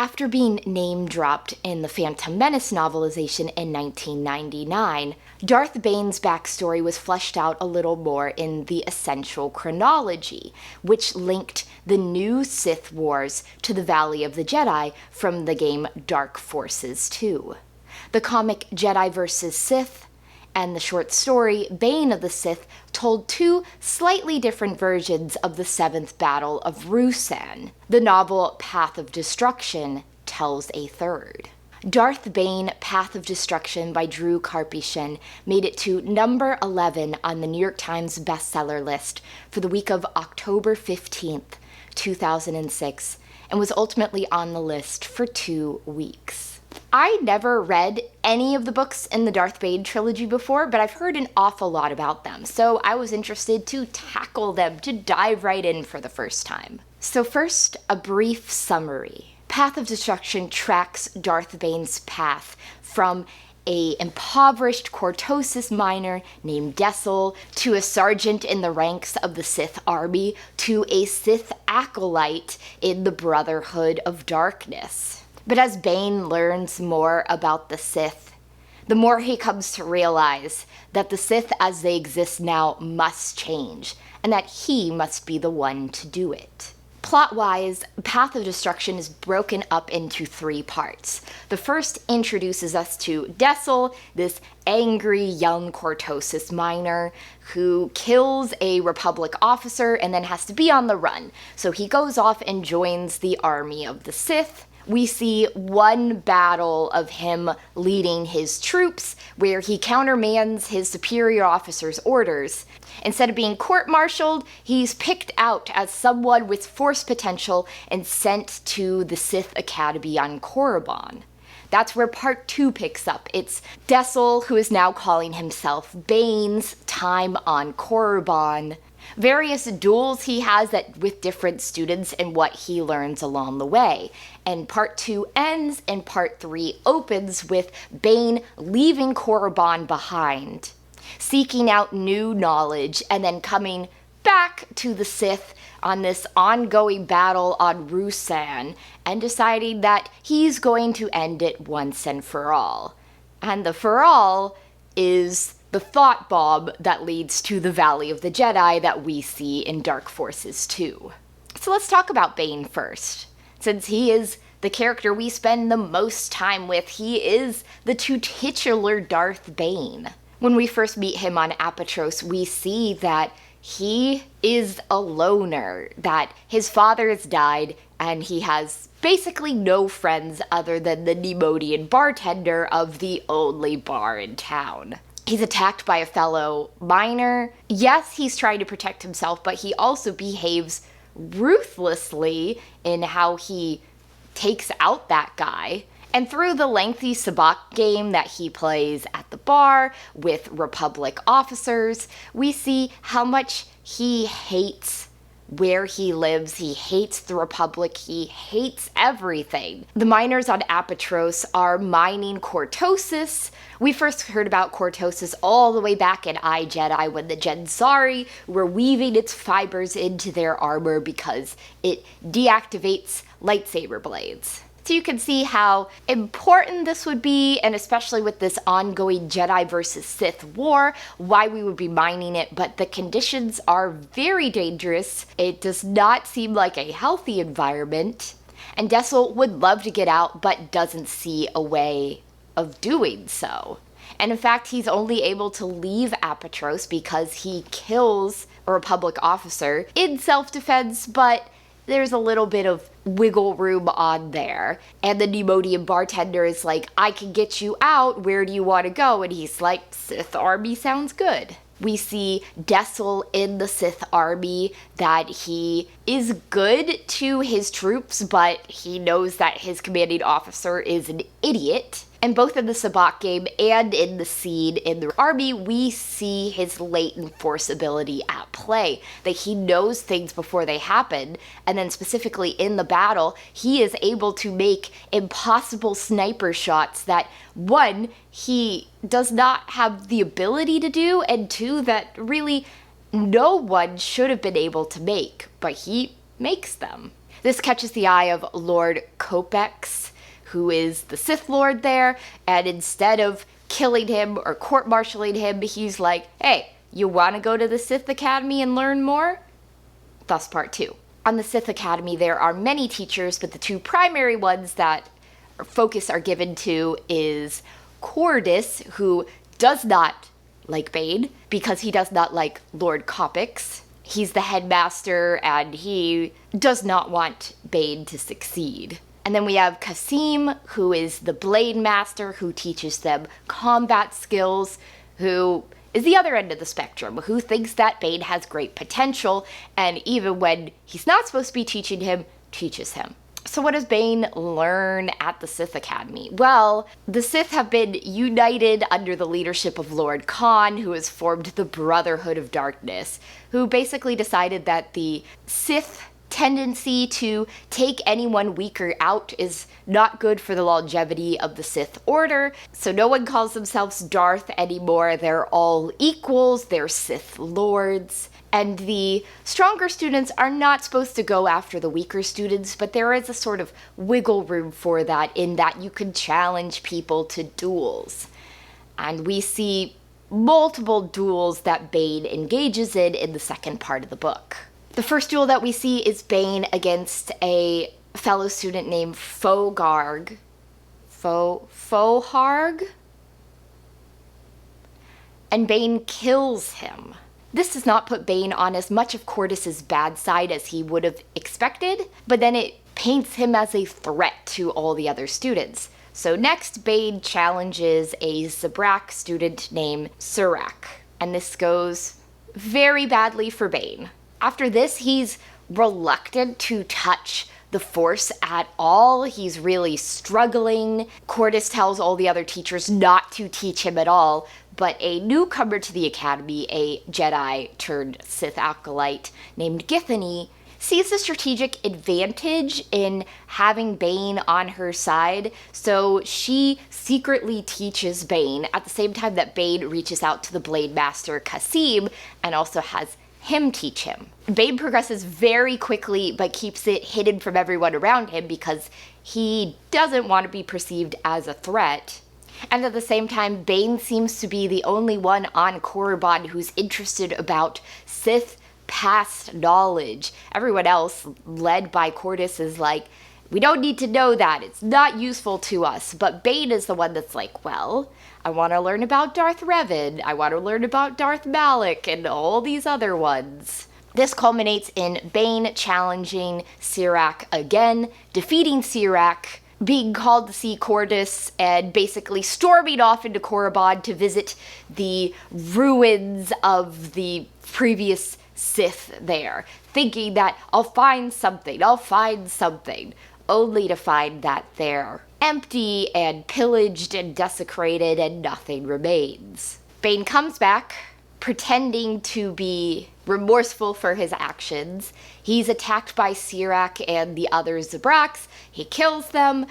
After being name-dropped in the Phantom Menace novelization in 1999, Darth Bane's backstory was fleshed out a little more in the Essential Chronology, which linked the new Sith Wars to the Valley of the Jedi from the game Dark Forces 2. The comic Jedi vs. Sith and the short story Bane of the Sith told two slightly different versions of the Seventh Battle of Ruusan. The novel Path of Destruction tells a third. Darth Bane, Path of Destruction by Karpyshyn made it to number 11 on the New York Times bestseller list for the week of October 15th, 2006, and was ultimately on the list for 2 weeks. I never read any of the books in the Darth Bane trilogy before, but I've heard an awful lot about them, so I was interested to tackle them, to dive right in for the first time. So first, a brief summary. Path of Destruction tracks Darth Bane's path from an impoverished Qordis miner named Dessel to a sergeant in the ranks of the Sith Army to a Sith acolyte in the Brotherhood of Darkness. But as Bane learns more about the Sith, the more he comes to realize that the Sith as they exist now must change, and that he must be the one to do it. Plot-wise, Path of Destruction is broken up into 3 parts. The first introduces us to Dessel, this angry young Qordis miner who kills a Republic officer and then has to be on the run. So he goes off and joins the army of the Sith. We see one battle of him leading his troops where he countermands his superior officer's orders. Instead of being court-martialed, he's picked out as someone with force potential and sent to the Sith Academy on Korriban. That's where part 2 picks up. It's Dessel, who is now calling himself Bane's time on Korriban. Various duels he has with different students and what he learns along the way. And part 2 ends and part 3 opens with Bane leaving Korriban behind, seeking out new knowledge, and then coming back to the Sith on this ongoing battle on Ruusan and deciding that he's going to end it once and for all. And the for all is the thought bomb that leads to the Valley of the Jedi that we see in Dark Forces 2. So let's talk about Bane first. Since he is the character we spend the most time with, he is the titular Darth Bane. When we first meet him on Apatros, we see that he is a loner, that his father has died, and he has basically no friends other than the Neimoidian bartender of the only bar in town. He's attacked by a fellow miner. Yes, he's trying to protect himself, but he also behaves ruthlessly in how he takes out that guy. And through the lengthy sabacc game that he plays at the bar with Republic officers, we see how much he hates where he lives, he hates the Republic, he hates everything. The miners on Apatros are mining Qordis. We first heard about Qordis all the way back in iJedi when the Jensari were weaving its fibers into their armor because it deactivates lightsaber blades. So you can see how important this would be, and especially with this ongoing Jedi versus Sith war, why we would be mining it, but the conditions are very dangerous. It does not seem like a healthy environment, and Dessel would love to get out, but doesn't see a way of doing so. And in fact, he's only able to leave Apatros because he kills a Republic officer in self-defense, but there's a little bit of wiggle room on there. And the Neimoidian bartender is like, I can get you out, where do you want to go? And he's like, Sith Army sounds good. We see Dessel in the Sith Army, that he is good to his troops, but he knows that his commanding officer is an idiot. And both in the sabacc game and in the scene in the army, we see his latent force ability at play, that he knows things before they happen, and then specifically in the battle, he is able to make impossible sniper shots that, one, he does not have the ability to do, and two, that really no one should have been able to make, but he makes them. This catches the eye of Lord Kopecz, who is the Sith Lord there, and instead of killing him or court-martialing him, he's like, hey, you want to go to the Sith Academy and learn more? Thus part 2. On the Sith Academy, there are many teachers, but the two primary ones that focus are given to is Qordis, who does not like Bane, because he does not like Lord Kopecz. He's the headmaster, and he does not want Bane to succeed. And then we have Kas'im, who is the blade master, who teaches them combat skills, who is the other end of the spectrum, who thinks that Bane has great potential, and even when he's not supposed to be teaching him, teaches him. So what does Bane learn at the Sith Academy? Well, the Sith have been united under the leadership of Lord Kaan, who has formed the Brotherhood of Darkness, who basically decided that the Sith tendency to take anyone weaker out is not good for the longevity of the Sith Order, so no one calls themselves Darth anymore. They're all equals, they're Sith Lords, and the stronger students are not supposed to go after the weaker students, but there is a sort of wiggle room for that, in that you can challenge people to duels. And we see multiple duels that Bane engages in the second part of the book. The first duel that we see is Bane against a fellow student named Fogarg. Foharg? And Bane kills him. This does not put Bane on as much of Qordis' bad side as he would have expected, but then it paints him as a threat to all the other students. So next, Bane challenges a Zabrak student named Surak, and this goes very badly for Bane. After this, he's reluctant to touch the Force at all. He's really struggling. Qordis tells all the other teachers not to teach him at all, but a newcomer to the Academy, a Jedi turned Sith acolyte named Githany, sees the strategic advantage in having Bane on her side, so she secretly teaches Bane at the same time that Bane reaches out to the Blade Master Kas'im and also has him teach him. Bane progresses very quickly, but keeps it hidden from everyone around him because he doesn't want to be perceived as a threat. And at the same time, Bane seems to be the only one on Korriban who's interested about Sith past knowledge. Everyone else, led by Qordis, is like, we don't need to know that, it's not useful to us. But Bane is the one that's like, well, I want to learn about Darth Revan, I want to learn about Darth Malak, and all these other ones. This culminates in Bane challenging Surak again, defeating Surak, being called to see Qordis, and basically storming off into Korriban to visit the ruins of the previous Sith there, thinking that I'll find something, only to find that they're empty and pillaged and desecrated and nothing remains. Bane comes back, pretending to be remorseful for his actions. He's attacked by Surak and the other Zabraks. He kills them,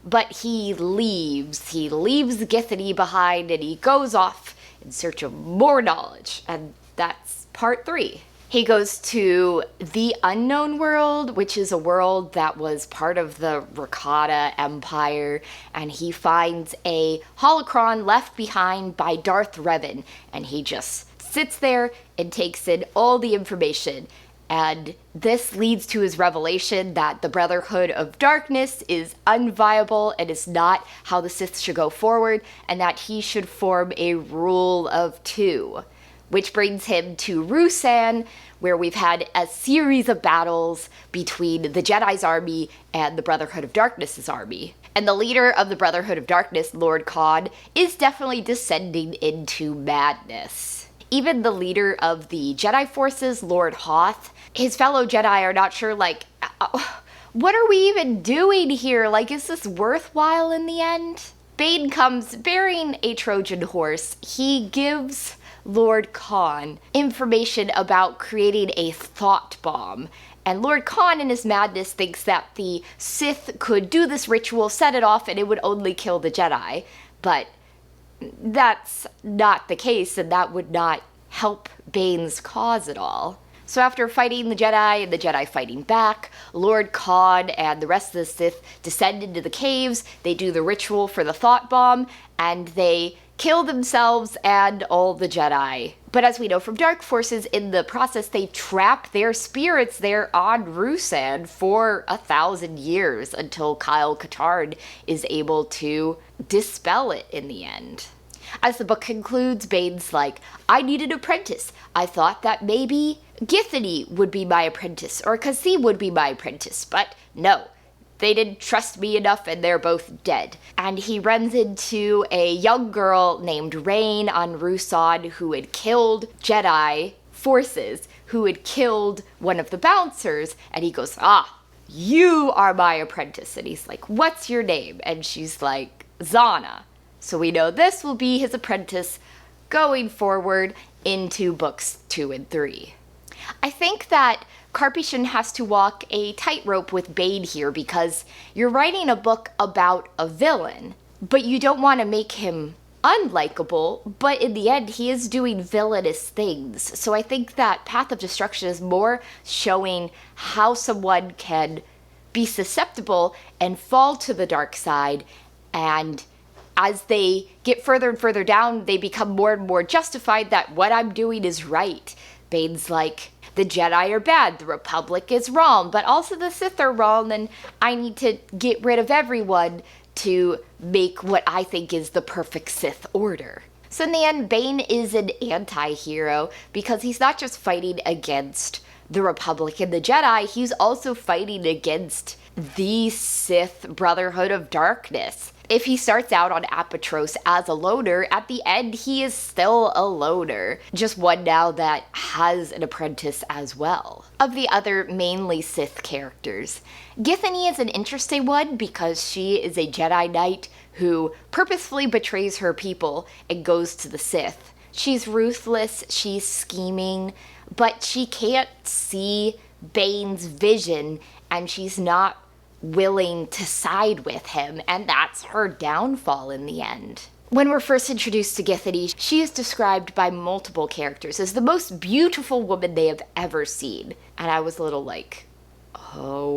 but he leaves. He leaves Githany behind and he goes off in search of more knowledge. And that's part 3. He goes to the Unknown World, which is a world that was part of the Rakata Empire, and he finds a holocron left behind by Darth Revan, and he just sits there and takes in all the information. And this leads to his revelation that the Brotherhood of Darkness is unviable and is not how the Sith should go forward, and that he should form a rule of 2. Which brings him to Ruusan, where we've had a series of battles between the Jedi's army and the Brotherhood of Darkness's army. And the leader of the Brotherhood of Darkness, Lord Kaan, is definitely descending into madness. Even the leader of the Jedi forces, Lord Hoth, his fellow Jedi are not sure, like, what are we even doing here? Like, is this worthwhile in the end? Bane comes bearing a Trojan horse. He gives Lord Kaan information about creating a thought bomb. And Lord Kaan in his madness thinks that the Sith could do this ritual, set it off, and it would only kill the Jedi. But that's not the case, and that would not help Bane's cause at all. So after fighting the Jedi and the Jedi fighting back, Lord Kaan and the rest of the Sith descend into the caves, they do the ritual for the thought bomb, and they kill themselves and all the Jedi. But as we know from Dark Forces, in the process they trap their spirits there on Ruusan for 1,000 years until Kyle Katarn is able to dispel it in the end. As the book concludes, Bane's like, I need an apprentice. I thought that maybe Githany would be my apprentice, or Kas'im would be my apprentice, but no. They didn't trust me enough and they're both dead. And he runs into a young girl named Rain on Ruusan who had killed Jedi forces, who had killed one of the bouncers, and he goes, you are my apprentice. And he's like, what's your name? And she's like, Zana. So we know this will be his apprentice going forward into books 2 and 3. I think that Karpyshyn has to walk a tightrope with Bane here because you're writing a book about a villain, but you don't want to make him unlikable, but in the end he is doing villainous things. So I think that Path of Destruction is more showing how someone can be susceptible and fall to the dark side, and as they get further and further down, they become more and more justified that what I'm doing is right. Bane's like, the Jedi are bad, the Republic is wrong, but also the Sith are wrong, and I need to get rid of everyone to make what I think is the perfect Sith order. So in the end, Bane is an anti-hero because he's not just fighting against the Republic and the Jedi, he's also fighting against the Sith Brotherhood of Darkness. If he starts out on Apatros as a loner, at the end he is still a loner, just one now that has an apprentice as well. Of the other mainly Sith characters, Githany is an interesting one because she is a Jedi Knight who purposefully betrays her people and goes to the Sith. She's ruthless, she's scheming, but she can't see Bane's vision and she's not willing to side with him, and that's her downfall in the end. When we're first introduced to Githany, she is described by multiple characters as the most beautiful woman they have ever seen. And I was a little like, oh,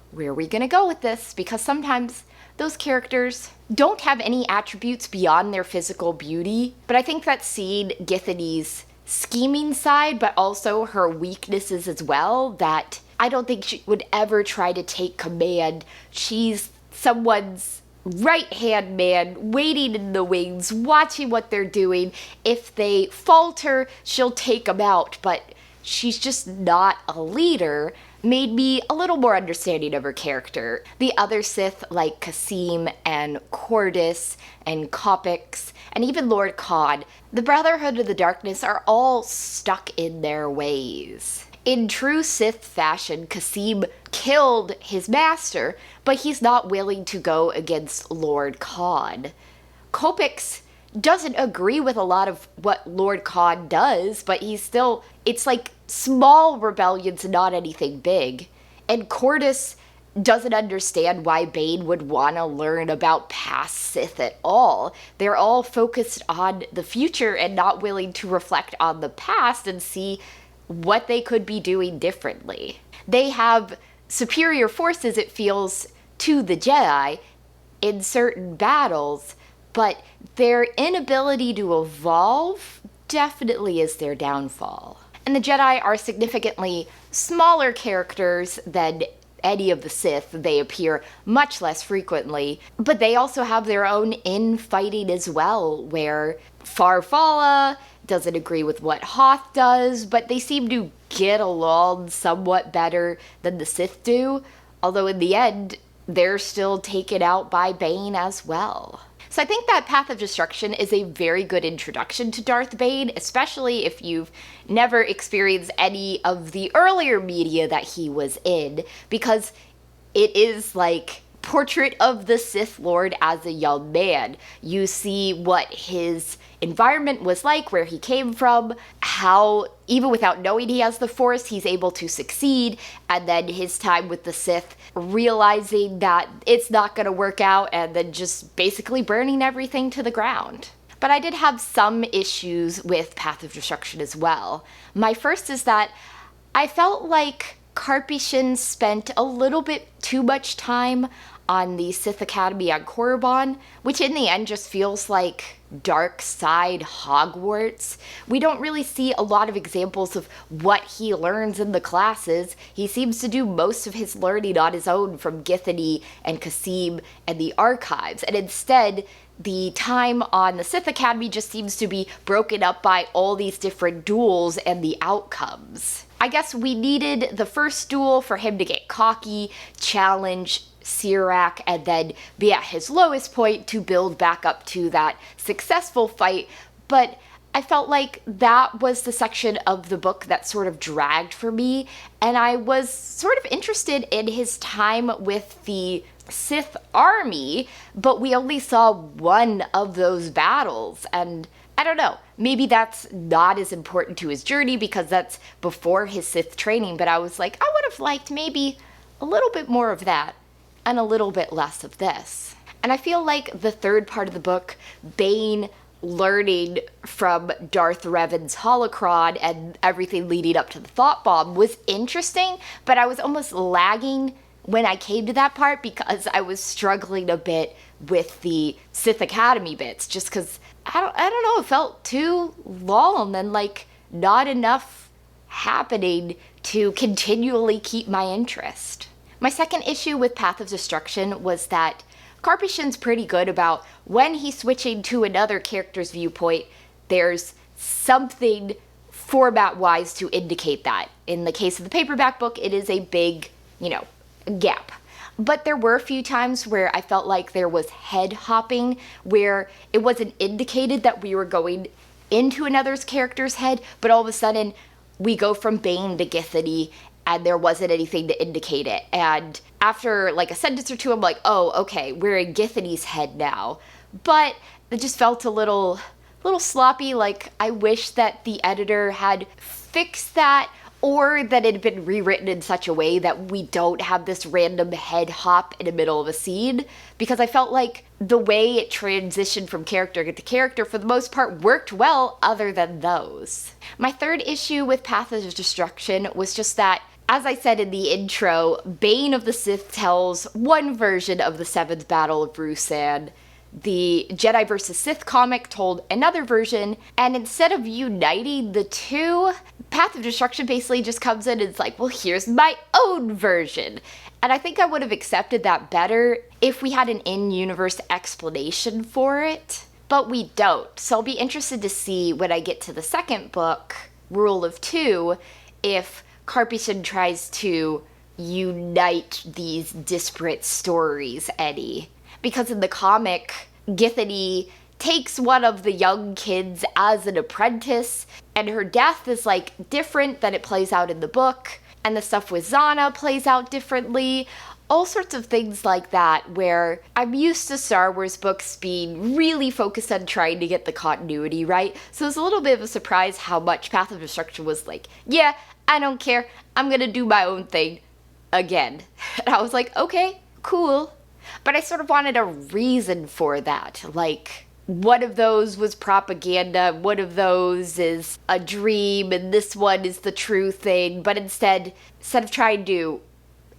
where are we gonna go with this? Because sometimes those characters don't have any attributes beyond their physical beauty, but I think that seeing Githany's scheming side, but also her weaknesses as well, that I don't think she would ever try to take command. She's someone's right-hand man, waiting in the wings, watching what they're doing. If they falter, she'll take them out, but she's just not a leader, made me a little more understanding of her character. The other Sith, like Kas'im and Qordis and Kopecz, and even Lord Kaan, the Brotherhood of the Darkness are all stuck in their ways. In true Sith fashion, Kas'im killed his master, but he's not willing to go against Lord Kaan. Kopecz doesn't agree with a lot of what Lord Kaan does, but he's still, it's like small rebellions, not anything big. And Qordis doesn't understand why Bane would want to learn about past Sith at all. They're all focused on the future and not willing to reflect on the past and see what they could be doing differently. They have superior forces, it feels, to the Jedi in certain battles, but their inability to evolve definitely is their downfall. And the Jedi are significantly smaller characters than any of the Sith. They appear much less frequently, but they also have their own infighting as well, where Farfalla doesn't agree with what Hoth does, but they seem to get along somewhat better than the Sith do, although in the end, they're still taken out by Bane as well. So I think that Path of Destruction is a very good introduction to Darth Bane, especially if you've never experienced any of the earlier media that he was in, because it is like portrait of the Sith Lord as a young man. You see what his environment was like, where he came from, how even without knowing he has the Force, he's able to succeed, and then his time with the Sith, realizing that it's not going to work out, and then just basically burning everything to the ground. But I did have some issues with Path of Destruction as well. My first is that I felt like Karpyshyn spent a little bit too much time on the Sith Academy on Korriban, which in the end just feels like dark side Hogwarts. We don't really see a lot of examples of what he learns in the classes. He seems to do most of his learning on his own from Githany and Kas'im and the archives, and instead the time on the Sith Academy just seems to be broken up by all these different duels and the outcomes. I guess we needed the first duel for him to get cocky, challenge Sirac, and then be at his lowest point to build back up to that successful fight, but I felt like that was the section of the book that sort of dragged for me, and I was sort of interested in his time with the Sith army, but we only saw one of those battles, and I don't know, maybe that's not as important to his journey because that's before his Sith training, but I was like, I would have liked maybe a little bit more of that and a little bit less of this. And I feel like the third part of the book, Bane learning from Darth Revan's holocron and everything leading up to the thought bomb, was interesting, but I was almost lagging when I came to that part because I was struggling a bit with the Sith Academy bits, just because I don't know, it felt too long and like not enough happening to continually keep my interest. My second issue with Path of Destruction was that Karpyshyn's pretty good about when he's switching to another character's viewpoint, there's something format-wise to indicate that. In the case of the paperback book, it is a big, gap. But there were a few times where I felt like there was head hopping, where it wasn't indicated that we were going into another character's head, but all of a sudden we go from Bane to Githany, and there wasn't anything to indicate it. And after like a sentence or two, I'm like, oh, okay, we're in Githany's head now. But it just felt a little sloppy, like I wish that the editor had fixed that, or that it had been rewritten in such a way that we don't have this random head hop in the middle of a scene, because I felt like the way it transitioned from character to character for the most part worked well other than those. My third issue with Path of Destruction was just that, as I said in the intro, Bane of the Sith tells one version of the Seventh Battle of Ruusan. The Jedi vs. Sith comic told another version, and instead of uniting the two, Path of Destruction basically just comes in and it's like, well, here's my own version. And I think I would have accepted that better if we had an in-universe explanation for it, but we don't. So I'll be interested to see when I get to the second book, Rule of Two, if Karpyshyn tries to unite these disparate stories any. Because in the comic, Githany takes one of the young kids as an apprentice, and her death is like different than it plays out in the book, and the stuff with Zana plays out differently. All sorts of things like that, where I'm used to Star Wars books being really focused on trying to get the continuity right, so it's a little bit of a surprise how much Path of Destruction was like, yeah, I don't care, I'm gonna do my own thing again. And I was like, okay, cool. But I sort of wanted a reason for that, like, one of those was propaganda, one of those is a dream, and this one is the true thing, but instead of trying to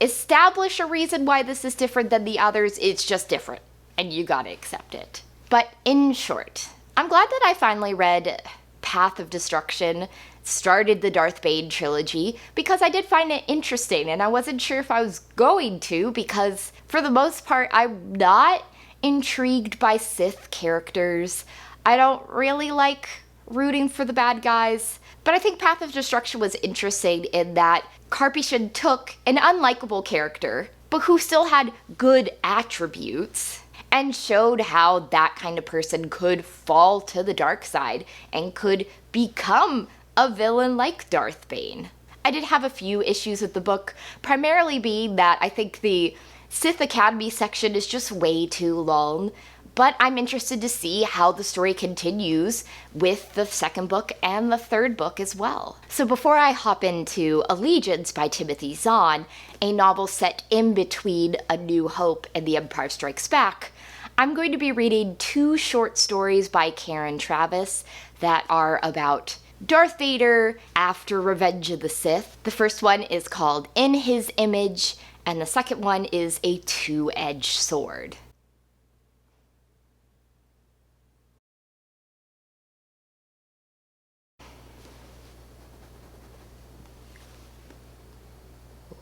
establish a reason why this is different than the others, it's just different, and you gotta accept it. But in short, I'm glad that I finally read Path of Destruction, started the Darth Bane trilogy, because I did find it interesting, and I wasn't sure if I was going to, because for the most part, I'm not intrigued by Sith characters. I don't really like rooting for the bad guys, but I think Path of Destruction was interesting in that Karpyshyn took an unlikable character, but who still had good attributes, and showed how that kind of person could fall to the dark side and could become a villain like Darth Bane. I did have a few issues with the book, primarily being that I think the Sith Academy section is just way too long, but I'm interested to see how the story continues with the second book and the third book as well. So before I hop into Allegiance by Timothy Zahn, a novel set in between A New Hope and The Empire Strikes Back, I'm going to be reading two short stories by Karen Travis that are about Darth Vader after Revenge of the Sith. The first one is called In His Image, and the second one is A Two-Edged Sword.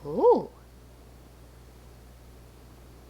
Ooh.